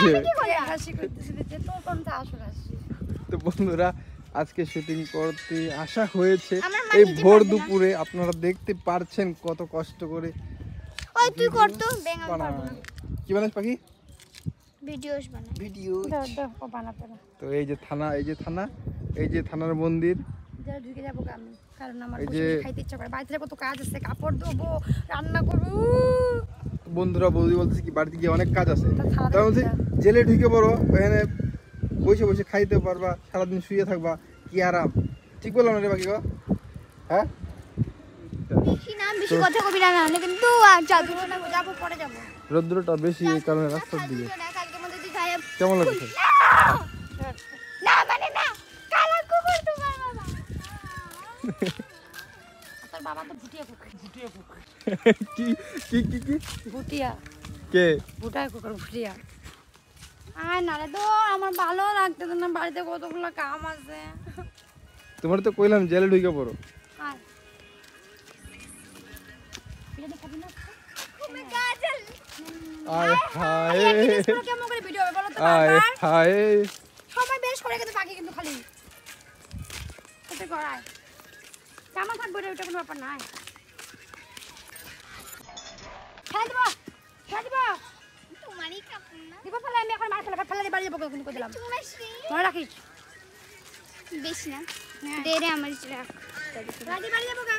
করছে। তো বন্ধুরা আজকে শুটিং করতে আসা হয়েছে এই ভোর দুপুরে, আপনারা দেখতে পারছেন কত কষ্ট করে। ওই তুই কর তো, বেঙ্গল পারবো না। কি বানাস পাখি? ভিডিওস বানাই। ভিডিও। ও বানাতে না। তো এই যে থানা, এই যে থানা, এই যে থানার মন্দির। যা ঢুকে যাবো আমি, কারণ আমার এই বসে যে বসে খাইতে ইচ্ছা করে। বাড়িতে কত কাজ আছে, কাপড় ধোবো, রান্না করবো। বন্ধুরা বৌদি বলতেছে কি বাড়িতে গিয়ে অনেক কাজ আছে, তা খাওয়া তার মধ্যে দাওয়া জেলে ঢুকে পড়ো, এখানে বসে বসে খাইতে পারবা, সারাদিন শুয়ে থাকবা, কি আরাম। ঠিক বললাম না রে বাকি? হ্যাঁ, বেশি না, বেশি কথা কবি না, নাহলে কিন্তু যাবো না, যাবো পরে যাবো। রৌদ্রটা বেশি এই কারণে রাস্তার দিকে। কালকে মধ্যে তুই গায়েব। কেমন লাগছে? না মানে না, কালা কুকুর তোমার বাবা। তোর বাবা তো ভুটিয়া কুকুর। কি কি কি কি ভুটিয়া, কে? ভুটায় কুকুর, ভুটিয়া। আর নারে তো আমার ভালো লাগতেছে না, বাড়িতে কতগুলো কাম আছে। তোমার তো কইলাম জেলে ঢুকে পড়ো। আয় বিরিয়ানি খাবি না? তুমি কাজল। আয় হায়, কেমন করে ভিডিও হবে বলো তো? আয় বারবার হায়। সময় বেশ করে কিন্তু পাখি কিন্তু খালি কোথায় করায় জামা থাকবে রে, ওটা কোনো ব্যাপার নাই। খেয়ে দেবো, খেয়ে দেবো, তোমারই কাপড় না। দিব ফেলে। আমি এখন মাছ ফেলে ফেলে দিয়ে বাড়ি যাবো, কিন্তু করে দিলাম। তোমার সেই মনে রাখিস। বেশি না, হ্যাঁ। দে রে আমার রাখ। বাড়ি বাড়ি যাবো গা।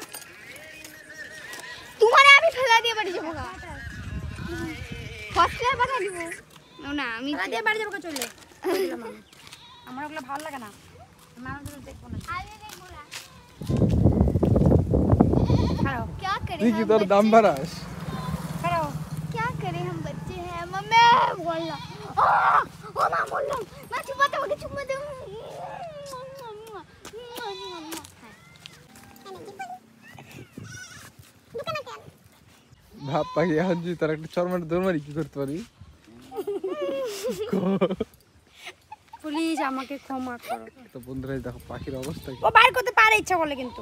তোমারে আমি ফেলা দিয়ে বাড়ি যাবো গা। হসপিটাল পাঠা দিব না, আমি ফেলে দিয়ে বাড়ি যাবো গা, চলে করে দিলাম আমি। আমার ওগুলো ভালো লাগে না, মানুষ দেখবো না। আগে দেখবো না। ছাড়ো क्या करें তুই কি हम তোর দাম बच्चे? বাড়াস? ছাড়ো। क्या करें हम बच्चे हैं। मम्मी बोलना, ओ मां बोलना, मैं चुम्मा दे, चुम्मा दे। ভাব পাখি, এখন যদি তার একটা চরমাটা দৌড় মারি কি করতে পারি? প্লিজ আমাকে ক্ষমা করো। তো বন্ধুরা দেখো পাখির অবস্থা কি। ও বাইর করতে পারে ইচ্ছা করলে, কিন্তু